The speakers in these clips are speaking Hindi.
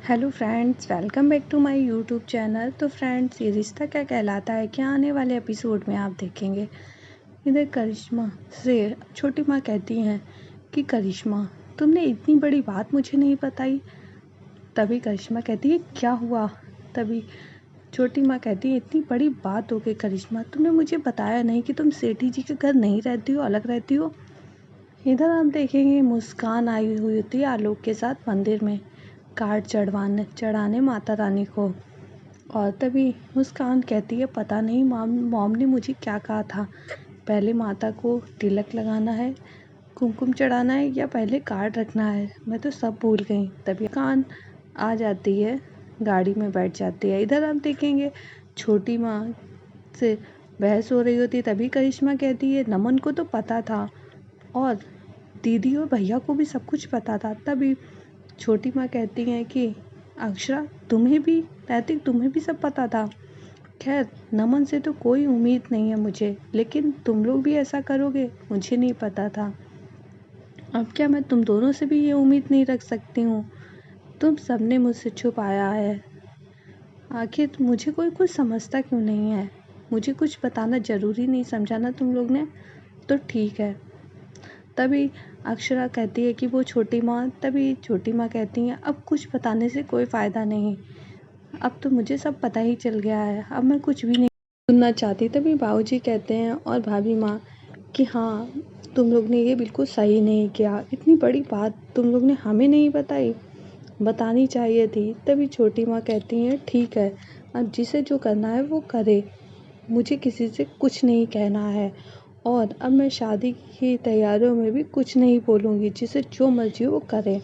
Hello friends, welcome back to my YouTube channel. तो फ्रेंड्स, ये रिश्ता क्या कहलाता है क्या आने वाले एपिसोड में आप देखेंगे। इधर करिश्मा से छोटी माँ कहती हैं कि करिश्मा, तुमने इतनी बड़ी बात मुझे नहीं बताई। तभी करिश्मा कहती है क्या हुआ। तभी छोटी माँ कहती है इतनी बड़ी बात हो गई करिश्मा, तुमने मुझे बताया नहीं कि तुम सेठी जी के घर नहीं रहती हो, अलग रहती हो। इधर आप देखेंगे मुस्कान आई हुई होती है आलोक के साथ मंदिर में कार्ड चढ़ाने माता रानी को। और तभी मुस्कान कहती है पता नहीं मॉम ने मुझे क्या कहा था, पहले माता को तिलक लगाना है, कुमकुम चढ़ाना है या पहले कार्ड रखना है, मैं तो सब भूल गई। तभी मुस्कान आ जाती है, गाड़ी में बैठ जाती है। इधर आप देखेंगे छोटी माँ से बहस हो रही होती है। तभी करिश्मा कहती है नमन को तो पता था और दीदी और भैया को भी सब कुछ पता था। तभी छोटी माँ कहती हैं कि अक्षरा, तुम्हें भी सब पता था। खैर, नमन से तो कोई उम्मीद नहीं है मुझे, लेकिन तुम लोग भी ऐसा करोगे मुझे नहीं पता था। अब क्या मैं तुम दोनों से भी ये उम्मीद नहीं रख सकती हूँ? तुम सबने मुझसे छुपाया है, आखिर मुझे कोई कुछ समझता क्यों नहीं है? मुझे कुछ बताना ज़रूरी नहीं समझा ना तुम लोग ने? तो ठीक है। तभी अक्षरा कहती है कि वो छोटी माँ। तभी छोटी माँ कहती हैं अब कुछ बताने से कोई फ़ायदा नहीं, अब तो मुझे सब पता ही चल गया है, अब मैं कुछ भी नहीं सुनना चाहती। तभी बाबूजी कहते हैं और भाभी माँ कि हाँ, तुम लोग ने ये बिल्कुल सही नहीं किया, इतनी बड़ी बात तुम लोग ने हमें नहीं बताई, बतानी चाहिए थी। तभी छोटी माँ कहती हैं ठीक है, अब जिसे जो करना है वो करे, मुझे किसी से कुछ नहीं कहना है और अब मैं शादी की तैयारियों में भी कुछ नहीं बोलूँगी, जिसे जो मर्जी हो वो करे।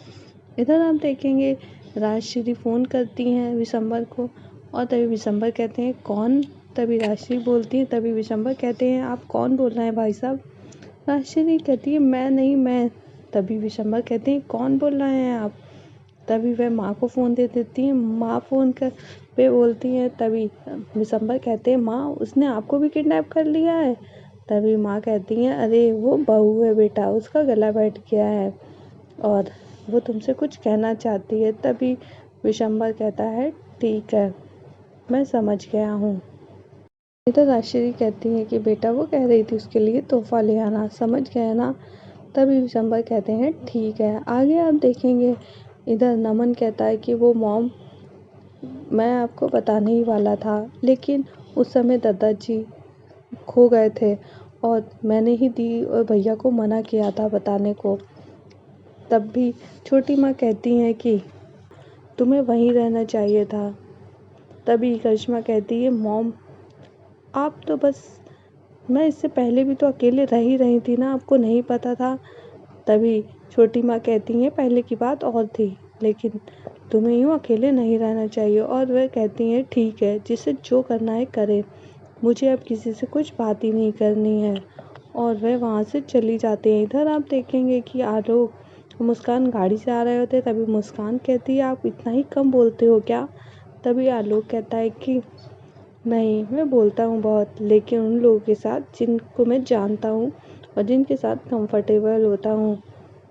इधर आप देखेंगे राजश्री फ़ोन करती हैं विशंबर को और तभी विशंबर कहते हैं कौन। तभी राजश्री बोलती है, तभी विशंबर कहते हैं आप कौन बोल रहे हैं भाई साहब। राजश्री कहती है मैं नहीं, मैं। तभी विशंबर कहते हैं कौन बोल रहे हैं आप। तभी वह माँ को फ़ोन दे देती हैं, माँ फ़ोन कर पे बोलती हैं। तभी विशंबर कहते हैं माँ, उसने आपको भी किडनैप कर लिया है। तभी माँ कहती हैं अरे वो बहू है बेटा, उसका गला बैठ गया है और वो तुमसे कुछ कहना चाहती है। तभी विशंबर कहता है ठीक है, मैं समझ गया हूँ। इधर राजश्री कहती है कि बेटा वो कह रही थी उसके लिए तोहफा ले आना, समझ गया ना। तभी विशंबर कहते हैं ठीक है। आगे आप देखेंगे इधर नमन कहता है कि वो मॉम, मैं आपको बताने ही वाला था, लेकिन उस समय दादाजी खो गए थे और मैंने ही दी और भैया को मना किया था बताने को। तब भी छोटी माँ कहती हैं कि तुम्हें वहीं रहना चाहिए था। तभी करिश्मा कहती है मॉम, आप तो बस, मैं इससे पहले भी तो अकेले रह ही रही थी ना, आपको नहीं पता था। तभी छोटी माँ कहती हैं पहले की बात और थी, लेकिन तुम्हें यूँ अकेले नहीं रहना चाहिए। और वह कहती हैं ठीक है, जिसे जो करना है करे, मुझे अब किसी से कुछ बात ही नहीं करनी है। और वह वहाँ से चली जाती हैं। इधर आप देखेंगे कि आलोक मुस्कान गाड़ी से आ रहे होते हैं। तभी मुस्कान कहती है आप इतना ही कम बोलते हो क्या। तभी आलोक कहता है कि नहीं, मैं बोलता हूँ बहुत, लेकिन उन लोगों के साथ जिनको मैं जानता हूँ और जिनके साथ कंफर्टेबल होता हूँ।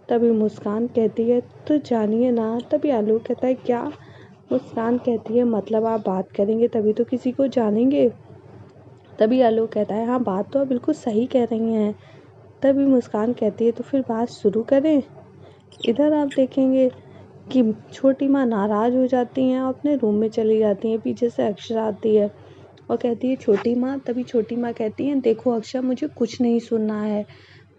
तभी मुस्कान कहती है तो जानिए ना। तभी आलोक कहता है क्या। मुस्कान कहती है मतलब आप बात करेंगे तभी तो किसी को जानेंगे। तभी आलोक कहता है हाँ, बात तो आप बिल्कुल सही कह रही हैं। तभी मुस्कान कहती है तो फिर बात शुरू करें। इधर आप देखेंगे कि छोटी माँ नाराज़ हो जाती हैं और अपने रूम में चली जाती हैं। पीछे से अक्षरा आती है और कहती है छोटी माँ। तभी छोटी माँ कहती है देखो अक्षरा, मुझे कुछ नहीं सुनना है,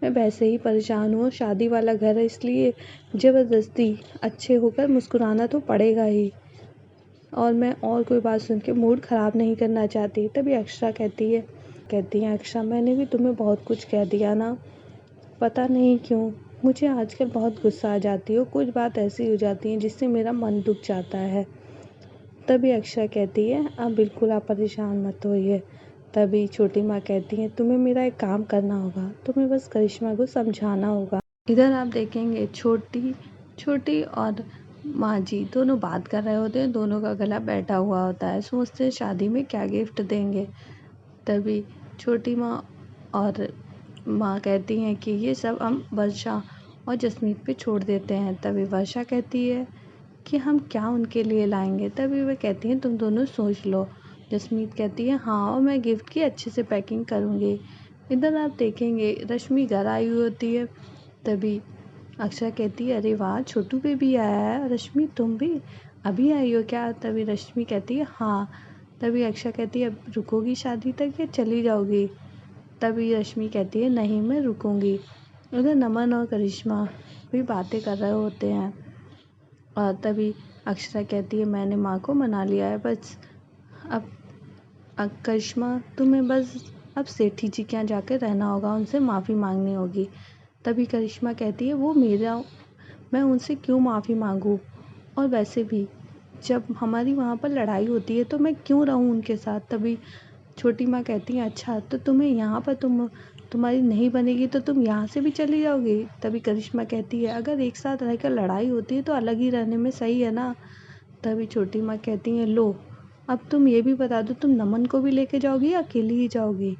मैं वैसे ही परेशान हूँ, शादी वाला घर है इसलिए ज़बरदस्ती अच्छे होकर मुस्कुराना तो पड़ेगा ही, और मैं और कोई बात सुन के मूड ख़राब नहीं करना चाहती। तभी अक्षरा कहती हैं अक्षरा, मैंने भी तुम्हें बहुत कुछ कह दिया ना, पता नहीं क्यों मुझे आजकल बहुत गुस्सा आ जाती हो, कुछ बात ऐसी हो जाती है जिससे मेरा मन दुख जाता है। तभी अक्षरा कहती है अब बिल्कुल आप परेशान मत होइए। तभी छोटी माँ कहती है तुम्हें मेरा एक काम करना होगा, तुम्हें बस करिश्मा को समझाना होगा। इधर आप देखेंगे छोटी और माँ जी दोनों बात कर रहे होते हैं, दोनों का गला बैठा हुआ होता है, सोचते हैं शादी में क्या गिफ्ट देंगे। तभी छोटी माँ और माँ कहती हैं कि ये सब हम वर्षा और जसमीत पे छोड़ देते हैं। तभी वर्षा कहती है कि हम क्या उनके लिए लाएंगे। तभी वह कहती हैं तुम दोनों सोच लो। जसमीत कहती है हाँ, और मैं गिफ्ट की अच्छे से पैकिंग करूँगी। इधर आप देखेंगे रश्मि घर आई हुई होती है। तभी अक्षरा कहती है अरे वाह, छोटू बेबी आया है। रश्मि तुम भी अभी आई हो क्या? तभी रश्मि कहती है हाँ। तभी अक्षरा कहती है अब रुकोगी शादी तक या चली जाओगी? तभी रश्मि कहती है नहीं, मैं रुकूंगी। उधर नमन और करिश्मा भी बातें कर रहे होते हैं। और तभी अक्षरा कहती है मैंने माँ को मना लिया है, बस अब करिश्मा तुम्हें बस अब सेठी जी के यहाँ जाकर रहना होगा, उनसे माफ़ी मांगनी होगी। तभी करिश्मा कहती है वो मेरा, मैं उनसे क्यों माफ़ी मांगूँ, और वैसे भी जब हमारी वहाँ पर लड़ाई होती है तो मैं क्यों रहूँ उनके साथ। तभी छोटी माँ कहती है अच्छा तो तुम्हें यहाँ पर तुम्हारी नहीं बनेगी तो तुम यहाँ से भी चली जाओगी। तभी करिश्मा कहती है अगर एक साथ रहकर लड़ाई होती है तो अलग ही रहने में सही है ना। तभी छोटी माँ कहती है लो अब तुम ये भी बता दो, तुम नमन को भी लेके जाओगी या अकेली ही जाओगी?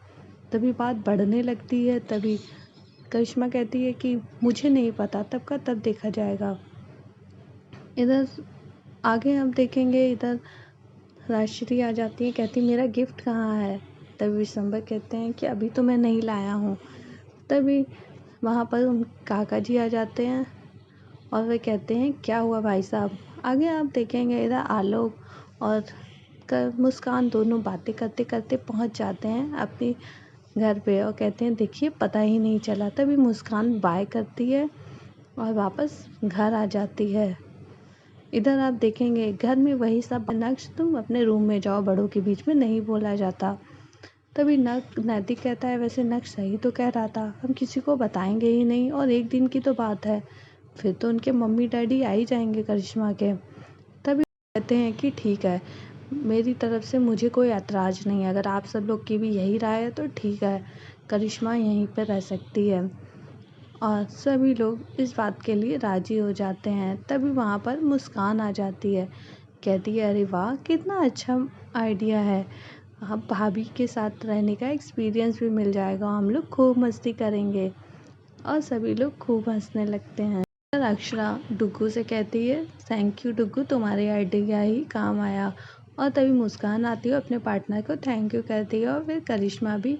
तभी बात बढ़ने लगती है। तभी करिश्मा कहती है कि मुझे नहीं पता, तब का तब देखा जाएगा। इधर आगे हम देखेंगे, इधर राजश्री आ जाती है, कहती मेरा गिफ्ट कहाँ है? तभी विशंबर कहते हैं कि अभी तो मैं नहीं लाया हूँ। तभी वहाँ पर काका जी आ जाते हैं और वे कहते हैं क्या हुआ भाई साहब? आगे आप देखेंगे इधर आलोक और मुस्कान दोनों बातें करते करते पहुँच जाते हैं अपने घर पे और कहते हैं देखिए पता ही नहीं चला। तभी मुस्कान बाय करती है और वापस घर आ जाती है। इधर आप देखेंगे घर में वही सब नक्श, तुम अपने रूम में जाओ, बड़ों के बीच में नहीं बोला जाता। तभी नैतिक कहता है वैसे नक्श सही तो कह रहा था, हम किसी को बताएंगे ही नहीं, और एक दिन की तो बात है, फिर तो उनके मम्मी डैडी आ ही जाएंगे करिश्मा के। तभी कहते हैं कि ठीक है, मेरी तरफ से मुझे कोई ऐतराज़ नहीं है, अगर आप सब लोग की भी यही राय है तो ठीक है, करिश्मा यहीं पर रह सकती है। और सभी लोग इस बात के लिए राज़ी हो जाते हैं। तभी वहाँ पर मुस्कान आ जाती है, कहती है अरे वाह कितना अच्छा आइडिया है, अब भाभी के साथ रहने का एक्सपीरियंस भी मिल जाएगा, हम लोग खूब मस्ती करेंगे। और सभी लोग खूब हंसने लगते हैं। और अक्षरा डुग्गू से कहती है थैंक यू डुग्गू, तुम्हारे आइडिया ही काम आया। और तभी मुस्कान आती है, अपने पार्टनर को थैंक यू कहती है, और फिर करिश्मा भी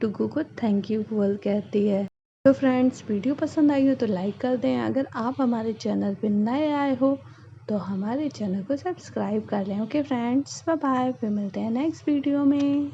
डुग्गू को थैंक यू बोल कहती है। तो फ्रेंड्स वीडियो पसंद आई हो तो लाइक कर दें, अगर आप हमारे चैनल पर नए आए हो तो हमारे चैनल को सब्सक्राइब कर लें। ओके फ्रेंड्स, बाय बाय, फिर मिलते हैं नेक्स्ट वीडियो में।